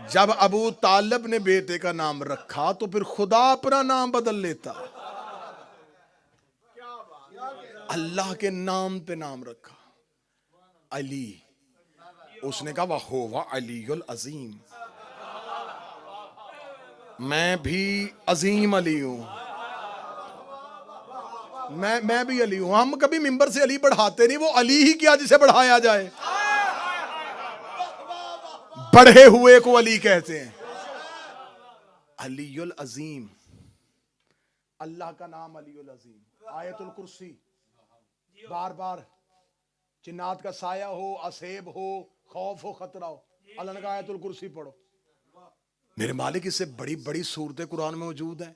जब अबू तालिब ने बेटे का नाम रखा तो फिर खुदा अपना नाम बदल लेता। अल्लाह के नाम पे नाम रखा अली। उसने कहा वह होवा अलीयुल अजीम, मैं भी अजीम अली हूं, मैं भी अली हूं। हम कभी मिंबर से अली बढ़ाते नहीं, वो अली ही क्या जिसे बढ़ाया जाए। बढ़े हुए को अली कहते हैं। अलीयुल अजीम, अल्लाह का नाम अलीयुल अजीम। आयतुल कुर्सी, बार बार जिन्नात का साया हो, असेब हो, खौफ हो, खतरा हो, अल्लाह ने कहा आयतुल कुर्सी पढ़ो। मेरे मालिक, इससे बड़ी बड़ी सूरतें कुरान में मौजूद हैं।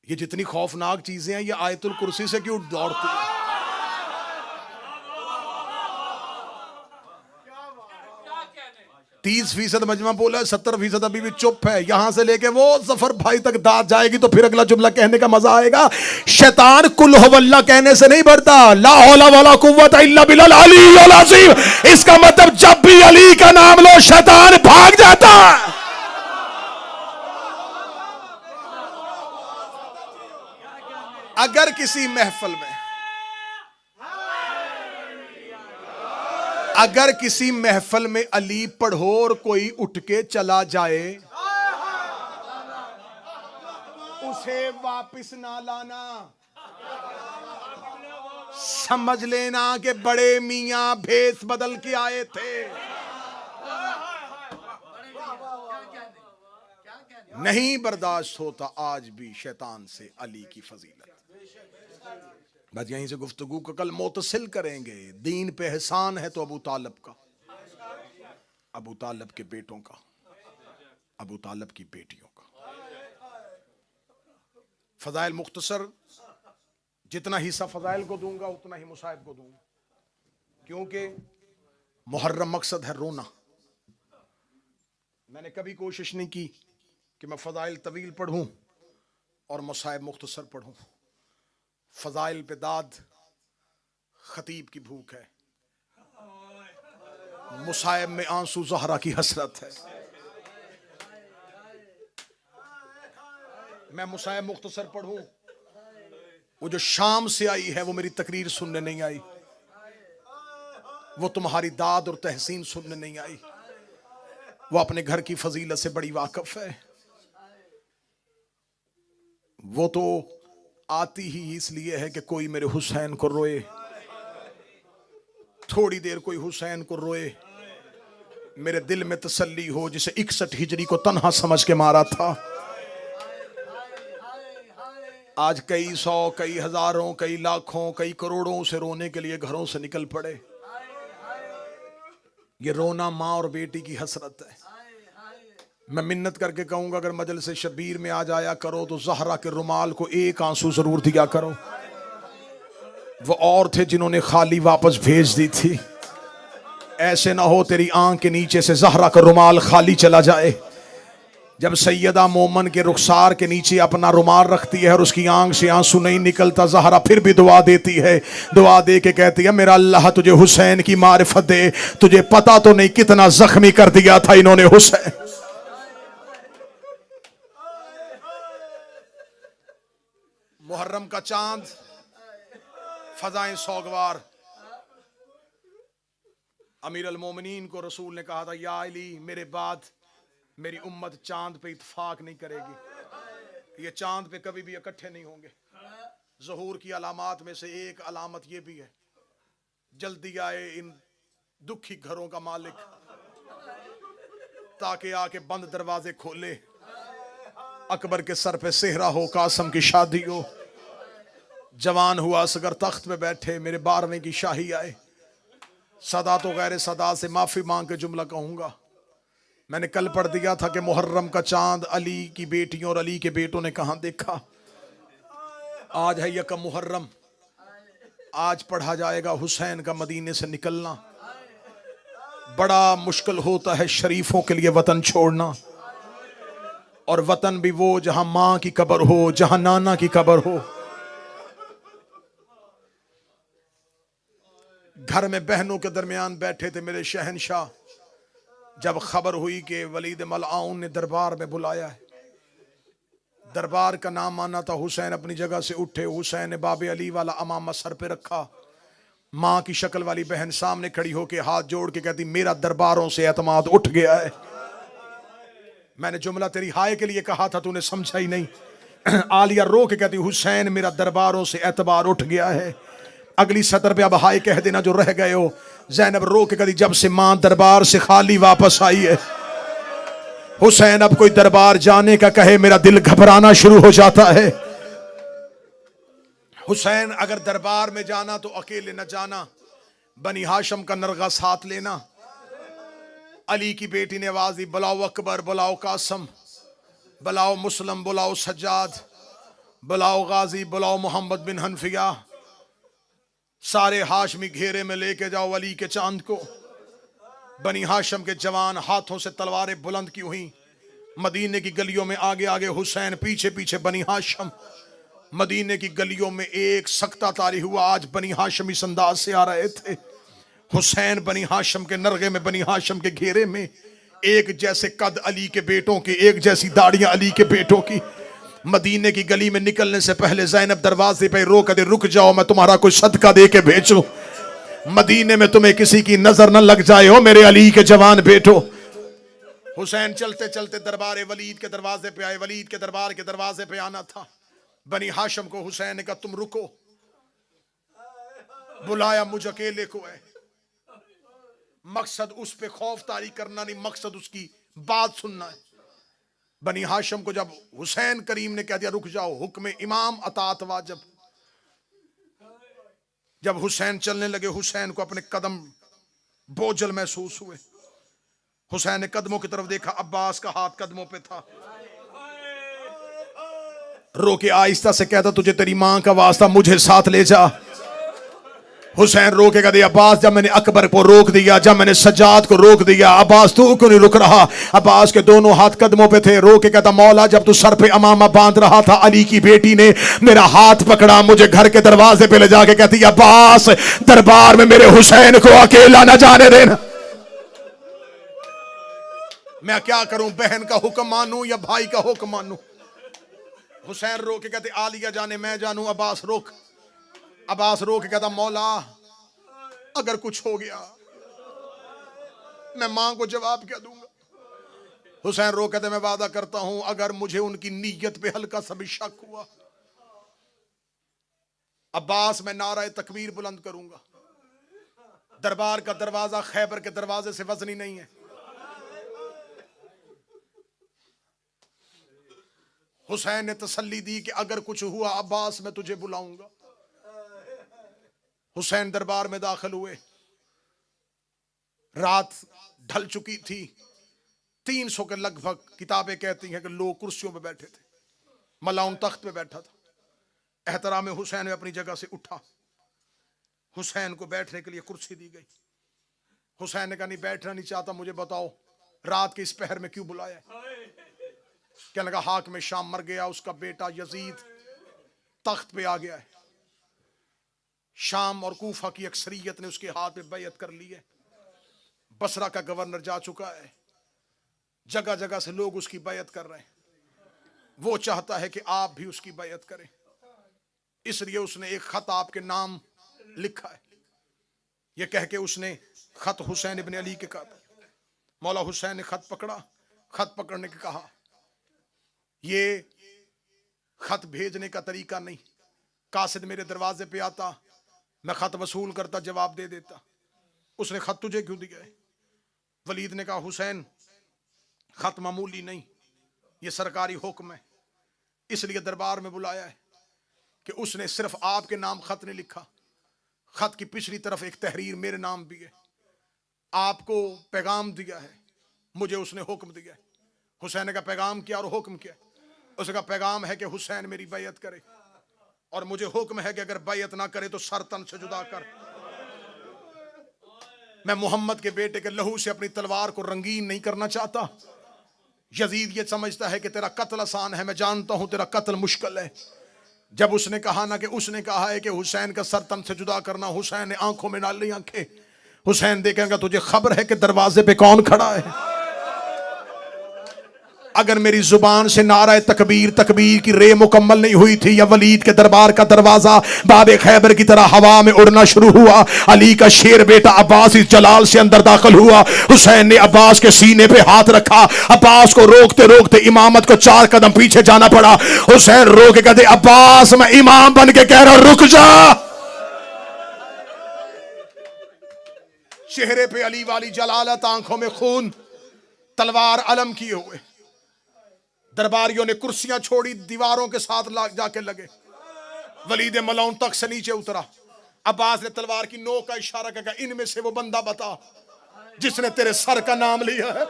ये जितनी खौफनाक चीजें हैं, ये आयतुल कुर्सी से क्यों दौड़ती है? 30% मजमा बोला है, 70% अभी भी चुप है। यहां से लेके वो जफर भाई तक दाद जाएगी तो फिर अगला जुमला कहने का मजा आएगा। शैतान कुल हुवल्लाह कहने से नहीं बढ़ता, ला हौला वला कुव्वता इल्ला बिल्लाल अलीयुल अज़ीम। इसका मतलब जब भी अली का नाम लो शैतान भाग जाता है। अगर किसी महफिल में, अगर किसी महफिल में अली पढ़ो और कोई उठ के चला जाए, उसे वापस ना लाना। समझ लेना कि बड़े मियां भेस बदल के आए थे। नहीं बर्दाश्त होता आज भी शैतान से अली की फजीलत। बस यहीं से गुफ्तगू को कल मुतसिल करेंगे। दीन पे एहसान है तो अबू तालिब का, अबू तालिब के बेटों का, अबू तालिब की बेटियों का। फजाइल मुख्तसर, जितना हिस्सा फजाइल को दूंगा उतना ही मुसाहिब को दूंगा, क्योंकि मुहर्रम मकसद है रोना। मैंने कभी कोशिश नहीं की कि मैं फजाइल तवील पढ़ूं और मुसाहिब मुख्तसर पढ़ूं। फजाइल पे दाद खतीब की भूख है, मुसाहिब में आंसू ज़हरा की हसरत है। मैं मुसाहिब मुख्तसर पढ़ूं, वो जो शाम से आई है वो मेरी तकरीर सुनने नहीं आई, वो तुम्हारी दाद और तहसीन सुनने नहीं आई, वो अपने घर की फजीलत से बड़ी वाकिफ है। वो तो आती ही इसलिए है कि कोई मेरे हुसैन को रोए, थोड़ी देर कोई हुसैन को रोए, मेरे दिल में तसल्ली हो, जिसे 61 हिजरी को तन्हा समझ के मारा था। आज कई सौ, कई हजारों, कई लाखों, कई करोड़ों से रोने के लिए घरों से निकल पड़े। ये रोना माँ और बेटी की हसरत है। मैं मिन्नत करके कहूंगा, अगर मजलिस शबीर में आ जाया करो तो ज़हरा के रुमाल को एक आंसू जरूर दिया करो। वो और थे जिन्होंने खाली वापस भेज दी थी। ऐसे ना हो तेरी आंख के नीचे से ज़हरा का रुमाल खाली चला जाए। जब सैयदा मोमन के रुखसार के नीचे अपना रुमाल रखती है और उसकी आंख से आंसू नहीं निकलता, ज़हरा फिर भी दुआ देती है। दुआ दे के कहती है, मेरा अल्लाह तुझे हुसैन की मारिफत दे, तुझे पता तो नहीं कितना जख्मी कर दिया था इन्होंने हुसैन। मुहर्रम का चांद, फजाएं सौगवार। अमीर अल मोमिनीन को रसूल ने कहा था, या अली, मेरे बाद मेरी उम्मत चांद पे इत्फाक नहीं करेगी, ये चांद पे कभी भी इकट्ठे नहीं होंगे। ज़हूर की अलामात में से एक अलामत ये भी है, जल्दी आए इन दुखी घरों का मालिक, ताकि आके बंद दरवाजे खोले। अकबर के सर पे सेहरा हो, कासम की शादी हो, जवान हुआ असगर तख्त पे बैठे, मेरे 12वें की शाही आए। सदा तो गैर सदा से माफी मांग के जुमला कहूंगा। मैंने कल पढ़ दिया था कि मुहर्रम का चांद अली की बेटियों और अली के बेटों ने कहां देखा। आज है यकम मुहर्रम, आज पढ़ा जाएगा हुसैन का मदीने से निकलना। बड़ा मुश्किल होता है शरीफों के लिए वतन छोड़ना, और वतन भी वो जहां मां की कब्र हो, जहां नाना की कब्र हो। घर में बहनों के दरमियान बैठे थे मेरे शहनशाह, जब खबर हुई कि वलीद मलआउन ने दरबार में बुलाया है, दरबार का नाम आना था, हुसैन अपनी जगह से उठे। हुसैन ने बाबे अली वाला अमामा सर पे रखा। माँ की शक्ल वाली बहन सामने खड़ी होके हाथ जोड़ के कहती, मेरा दरबारों से एतमाद उठ गया है। मैंने जुमला तेरी हाय के लिए कहा था, तूने समझा ही नहीं। आलिया रो के कहती, हुसैन मेरा दरबारों से एतबार उठ गया है। अगली सतर पे अब हाय कह देना जो रह गए हो। ज़ैनब रो के कहती, जब से माँ दरबार से खाली वापस आई है, हुसैन अब कोई दरबार जाने का कहे मेरा दिल घबराना शुरू हो जाता है। हुसैन अगर दरबार में जाना तो अकेले न जाना, बनी हाशम का नरगा साथ लेना। अली की बेटी ने आवाज दी, बुलाओ अकबर, बुलाओ कासम, बुलाओ मुस्लिम, बुलाओ सज्जाद, बुलाओ गाजी, बुलाओ मोहम्मद बिन हनफिया। सारे हाशमी घेरे में लेके जाओ अली के चांद को। बनी हाशम के जवान हाथों से तलवारें बुलंद की हुई। मदीने की गलियों में आगे आगे हुसैन, पीछे पीछे बनी हाशम। मदीने की गलियों में एक सकता तारी हुआ। आज बनी हाशम इस अंदाज से आ रहे थे। हुसैन बनी हाशम के नरगे में, बनी हाशम के घेरे में, एक जैसे कद अली के बेटों की, एक जैसी दाढ़ियां अली के बेटों की। मदीने की गली में निकलने से पहले ज़ैनब दरवाजे पे रो कर, रुक जाओ, मैं तुम्हारा कोई सदका दे के भेजूं। मदीने में तुम्हें किसी की नजर न लग जाए हो मेरे अली के जवान बेटो। हुसैन चलते चलते दरबार वलीद के दरवाजे पे आए। वलीद के दरबार के दरवाजे पे आना था। बनी हाशम को हुसैन ने कहा, तुम रुको, बुलाया मुझ अकेले को है। मकसद उस पे खौफ तारी करना नहीं, मकसद उसकी बात सुनना है। बनी हाशम को जब हुसैन करीम ने कह दिया रुक जाओ, हुक्म इमाम अतात वाजिब। जब हुसैन चलने लगे, हुसैन को अपने कदम बोझल महसूस हुए। हुसैन ने कदमों की तरफ देखा, अब्बास का हाथ कदमों पे था। रो के आहिस्ता से कहता, तुझे तेरी मां का वास्ता मुझे साथ ले जा। हुसैन रो के कहते, अब्बास जब मैंने अकबर को रोक दिया, जब मैंने सज्जाद को रोक दिया, अब्बास तू क्यों नहीं रुक रहा? अब्बास के दोनों हाथ कदमों पे थे। रो के कहता, मौला जब तू सर पे अमामा बांध रहा था, अली की बेटी ने मेरा हाथ पकड़ा, मुझे घर के दरवाजे पे ले जाके कहती, अब्बास दरबार में मेरे हुसैन को अकेला न जाने देना। मैं क्या करूं, बहन का हुक्म मानूं या भाई का हुक्म मानूं? हुसैन रो के कहते, आलिया जाने मैं जानूं। अब्बास रोक। अब्बास रो के कहता, मौला अगर कुछ हो गया मैं मां को जवाब क्या दूंगा? हुसैन रो कहते, मैं वादा करता हूं अगर मुझे उनकी नीयत पे हल्का सा भी शक हुआ, अब्बास मैं नारा तकबीर बुलंद करूंगा। दरबार का दरवाजा खैबर के दरवाजे से वजनी नहीं है। हुसैन ने तसल्ली दी कि अगर कुछ हुआ अब्बास मैं तुझे बुलाऊंगा। हुसैन दरबार में दाखिल हुए। रात ढल चुकी थी। 300 के लगभग किताबें कहती हैं कि लोग कुर्सियों पे बैठे थे। मलाउन तख्त पे बैठा था। एहतराम हुसैन में अपनी जगह से उठा। हुसैन को बैठने के लिए कुर्सी दी गई। हुसैन ने कहा, नहीं बैठना नहीं चाहता, मुझे बताओ रात के इस पहर में क्यों बुलाया? क्या लगा, हाक में शाम मर गया, उसका बेटा यजीद तख्त पे आ गया है। शाम और कूफा की अक्सरियत ने उसके हाथ में बैयत कर ली है। बसरा का गवर्नर जा चुका है। जगह जगह से लोग उसकी बैयत कर रहे हैं। वो चाहता है कि आप भी उसकी बैयत करें, इसलिए उसने एक खत आपके नाम लिखा है। यह कह के उसने खत हुसैन इब्न अली के कहा। मौला हुसैन ने खत पकड़ा। खत पकड़ने के कहा, ये खत भेजने का तरीका नहीं। कासिद मेरे दरवाजे पे आता, मैं खत वसूल करता, जवाब दे देता। उसने खत तुझे क्यों दिया है? वलीद ने कहा, हुसैन खत मामूली नहीं, ये सरकारी हुक्म है, इसलिए दरबार में बुलाया है। कि उसने सिर्फ आपके नाम खत नहीं लिखा, खत की पिछली तरफ एक तहरीर मेरे नाम भी है। आपको पैगाम दिया है, मुझे उसने हुक्म दिया है। हुसैन का पैगाम क्या और हुक्म क्या? उसका पैगाम है कि हुसैन मेरी बैयत करे, और मुझे हुक्म है कि अगर बैयत ना करे तो सर तन से जुदा कर। मैं मोहम्मद के बेटे के लहू से अपनी तलवार को रंगीन नहीं करना चाहता। यजीद ये समझता है कि तेरा कत्ल आसान है, मैं जानता हूं तेरा कत्ल मुश्किल है। जब उसने कहा ना कि उसने कहा है कि हुसैन का सर तन से जुदा करना, हुसैन ने आंखों में डाल ली आंखें। हुसैन देखेगा, तुझे खबर है कि दरवाजे पे कौन खड़ा है? अगर मेरी जुबान से नारा तकबीर तकबीर की रे मुकम्मल नहीं हुई थी, या वलीद के दरबार का दरवाजा बाबे खैबर की तरह हवा में उड़ना शुरू हुआ, अली का शेर बेटा अब्बास इस जलाल से अंदर दाखिल हुआ, हुसैन ने अब्बास के सीने पे हाथ रखा, अब्बास को रोकते रोकते इमामत को 4 कदम पीछे जाना पड़ा। हुसैन रो के कहते, अब्बास मैं इमाम बन के कह रहा हूं, रुक जा। चेहरे पे अली वाली जलालत, आंखों में खून, तलवार अलम किए हुए। दरबारियों ने कुर्सियां छोड़ी, दीवारों के साथ जाके लगे। वलीद मलौन तक से नीचे उतरा। अब्बास ने तलवार की नोक का इशारा किया, इनमें से वो बंदा बता जिसने तेरे सर का नाम लिया है।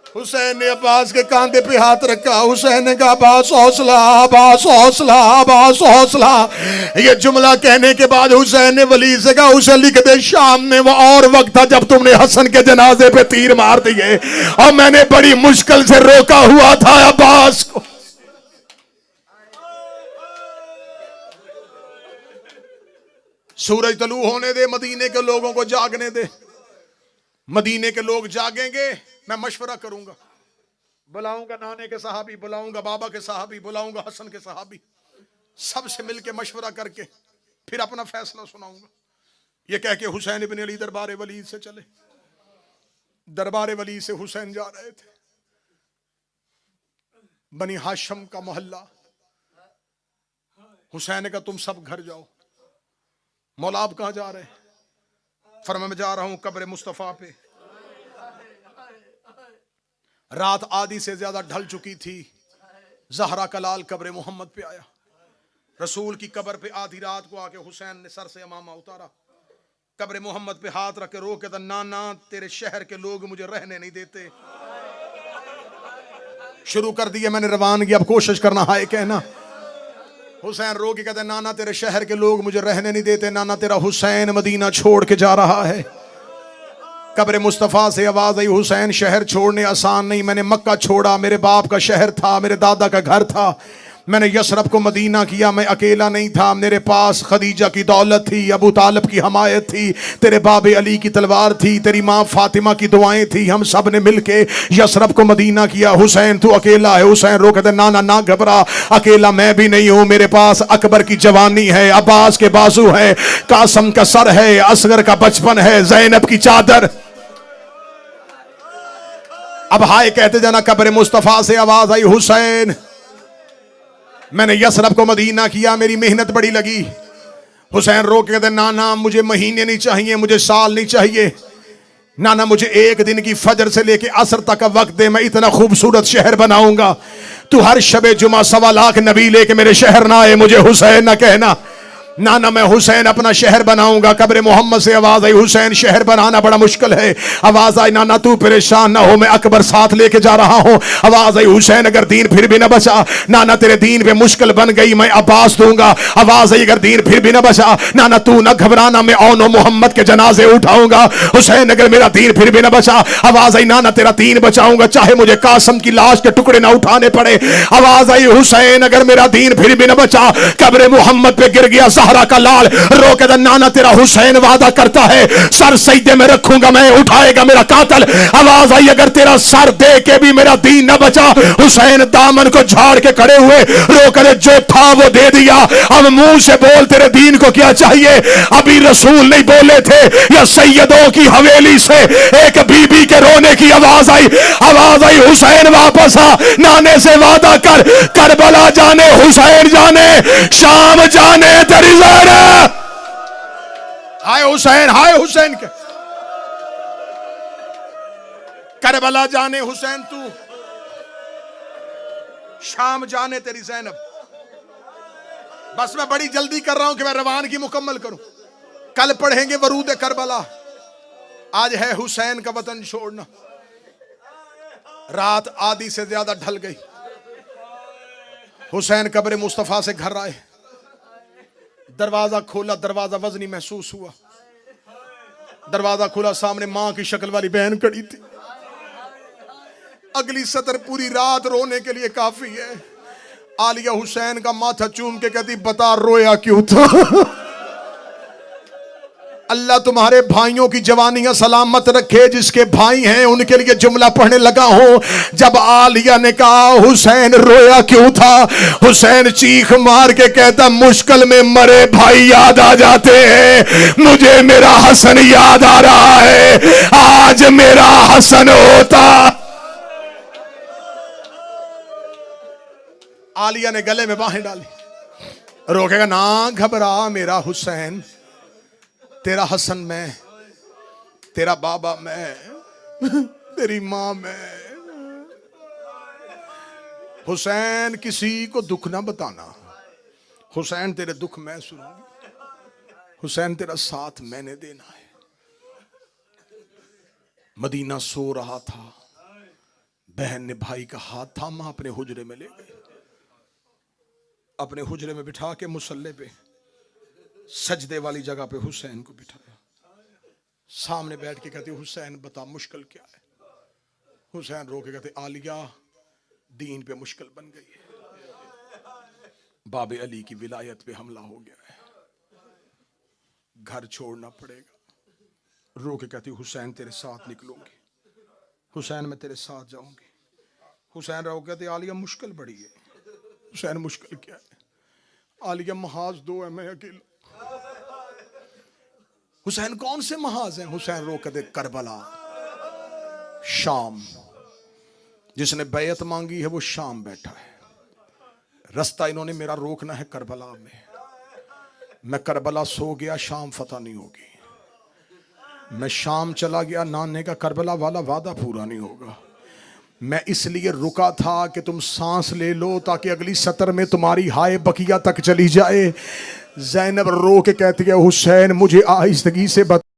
हुसैन ने अब्बास के कांधे पे हाथ रखा। हुसैन ने कहा, अब्बास हौसला, अब्बास हौसला, अब्बास हौसला। ये जुमला कहने के बाद हुसैन ने वलीद से कहा, उसे लिख दे, शाम में वो और वक्त था जब तुमने हसन के जनाजे पे तीर मार दिए और मैंने बड़ी मुश्किल से रोका हुआ था अब्बास को। सूरज तलू होने दे, मदीने के लोगों को जागने दे। मदीने के लोग जागेंगे, मैं मशवरा करूंगा, बुलाऊंगा नाने के सहाबी, बुलाऊंगा बाबा के सहाबी, बुलाऊंगा हसन के सहाबी, सबसे मिलके मशवरा करके फिर अपना फैसला सुनाऊंगा। ये कह के हुसैन इब्न अली दरबार वलीद से चले। दरबार वलीद से हुसैन जा रहे थे। बनी हाशम का मोहल्ला। हुसैन ने कहा, तुम सब घर जाओ। मौला आप कहां जा रहे हैं? फरमा मैं जा रहा हूं कब्र मुस्तफा पे। रात आधी से ज्यादा ढल चुकी थी। जहरा का लाल कब्र मोहम्मद पे आया। रसूल की कब्र पे आधी रात को आके हुसैन ने सर से अमामा उतारा, कब्र मोहम्मद पे हाथ रख के रो के, नाना तेरे शहर के लोग मुझे रहने नहीं देते। शुरू कर दिया मैंने रवानगी, अब कोशिश करना हाय कहना। हुसैन रो के कहते, नाना तेरे शहर के लोग मुझे रहने नहीं देते, नाना तेरा हुसैन मदीना छोड़ के जा रहा है। कब्र मुस्तफ़ा से आवाज आई, हुसैन शहर छोड़ने आसान नहीं, मैंने मक्का छोड़ा, मेरे बाप का शहर था, मेरे दादा का घर था, मैंने यसरब को मदीना किया, मैं अकेला नहीं था, मेरे पास खदीजा की दौलत थी, अबू तालिब की हमायत थी, तेरे बाबे अली की तलवार थी, तेरी माँ फातिमा की दुआएं थी, हम सब ने मिलके यसरब को मदीना किया। हुसैन तू अकेला है। हुसैन रो कहते, नाना ना घबरा, अकेला मैं भी नहीं हूं, मेरे पास अकबर की जवानी है, अब्बास के बाजू है, कासम का सर है, असगर का बचपन है, जैनब की चादर। अब हाय कहते जाना। कब्र मुस्तफा से आवाज आई, हुसैन मैंने यसरब को मदीना किया, मेरी मेहनत बड़ी लगी। हुसैन रो के कहते, नाना मुझे महीने नहीं चाहिए, मुझे साल नहीं चाहिए, नाना मुझे एक दिन की फजर से लेके असर तक का वक्त दे, मैं इतना खूबसूरत शहर बनाऊंगा, तू हर शबे जुमा 1.25 लाख नबी लेके मेरे शहर ना आए, मुझे हुसैन ना कहना। नाना मैं हुसैन अपना शहर बनाऊंगा। कब्र मोहम्मद से आवाज आई, हुसैन शहर बनाना बड़ा मुश्किल है। आवाज आई, नाना तू परेशान ना हो, मैं अकबर साथ लेके जा रहा हूं। आवाज आई, हुसैन अगर दीन फिर भी ना बचा, नाना तेरे दीन पे मुश्किल बन गई, मैं अब्बास दूंगा। आवाज आई, अगर दीन फिर भी ना बचा, नाना तू ना घबराना, मैं औनो मोहम्मद के जनाजे उठाऊंगा। हुसैन अगर मेरा दीन फिर भी ना बचा, आवाज आई, नाना तेरा दीन बचाऊंगा, चाहे मुझे कासम की लाश के टुकड़े ना उठाने पड़े। आवाज आई, हुसैन अगर मेरा दीन फिर भी ना बचा, कब्र मोहम्मद पे गिर गया सहरा का लाल, रो के नाना तेरा हुसैन वादा करता है, सर सजदे में रखूंगा मैं, उठाएगा मेरा कातल। आवाज आई, अगर तेरा सर दे के भी मेरा दीन न बचा, हुसैन दामन को झाड़ के खड़े हुए, रो कर जो था वो दे दिया, अब मुंह से बोल तेरे दीन को क्या चाहिए। अभी रसूल नहीं बोले थे, या सैयदों की हवेली से एक बीबी के रोने की आवाज आई। आवाज आई, हुसैन वापस आ, नाने से वादा कर, करबला जाने हुसैन जाने, शाम जाने तेरी ज़हरा। हाय हुसैन, हाय हुसैन के करबला जाने हुसैन तू, शाम जाने तेरी ज़ैनब। बस मैं बड़ी जल्दी कर रहा हूं कि मैं रवानगी मुकम्मल करूं। कल पढ़ेंगे वरूद करबला, आज है हुसैन का वतन छोड़ना। रात आधी से ज्यादा ढल गई। हुसैन कब्र मुस्तफा से घर आए, दरवाजा खोला, दरवाजा वजनी महसूस हुआ। दरवाजा खुला, सामने मां की शक्ल वाली बहन खड़ी थी। अगली सतर पूरी रात रोने के लिए काफी है। आलिया हुसैन का माथा चूम के कहती, बता रोया क्यों था। अल्लाह तुम्हारे भाइयों की जवानियां सलामत रखे, जिसके भाई हैं उनके लिए जुमला पढ़ने लगा हूं। जब आलिया ने कहा हुसैन रोया क्यों था, हुसैन चीख मार के कहता मुश्किल में मरे भाई याद आ जाते हैं, मुझे मेरा हसन याद आ रहा है, आज मेरा हसन होता। आलिया ने गले में बाहें डाली, रोकेगा ना घबरा मेरा हुसैन, तेरा हसन मैं, तेरा बाबा मैं, तेरी मां मैं। हुसैन किसी को दुख ना बताना, हुसैन तेरे दुख मैं सुनूंगी, हुसैन तेरा साथ मैंने देना है। मदीना सो रहा था, बहन ने भाई का हाथ थामा, अपने हुजरे में ले गए, अपने हुजरे में बिठा के मुसल्ले पे सजदे वाली जगह पे हुसैन को बिठाया, सामने बैठ के कहती हुसैन बता मुश्किल क्या है। हुसैन रो के कहते आलिया दीन पे मुश्किल बन गई है, बाबे अली की विलायत पे हमला हो गया है, घर छोड़ना पड़ेगा। रो के कहती हुसैन तेरे साथ निकलूंगी, हुसैन मैं तेरे साथ जाऊंगी। हुसैन रो कहते आलिया मुश्किल बड़ी है। हुसैन मुश्किल क्या है? आलिया महाज दो है, मैं अकेला। हुसैन कौन से महाज हैं? हुसैन रो कहते करबला, शाम, जिसने बैयत मांगी है वो शाम बैठा है, रास्ता इन्होंने मेरा रोकना है करबला में। मैं करबला सो गया, शाम फतह नहीं होगी। मैं शाम चला गया, नाने का करबला वाला वादा पूरा नहीं होगा। मैं इसलिए रुका था कि तुम सांस ले लो ताकि अगली सतर में तुम्हारी हाय बकिया तक चली जाए। ज़ैनब रो के कहती है हुसैन मुझे आहिस्तगी से बता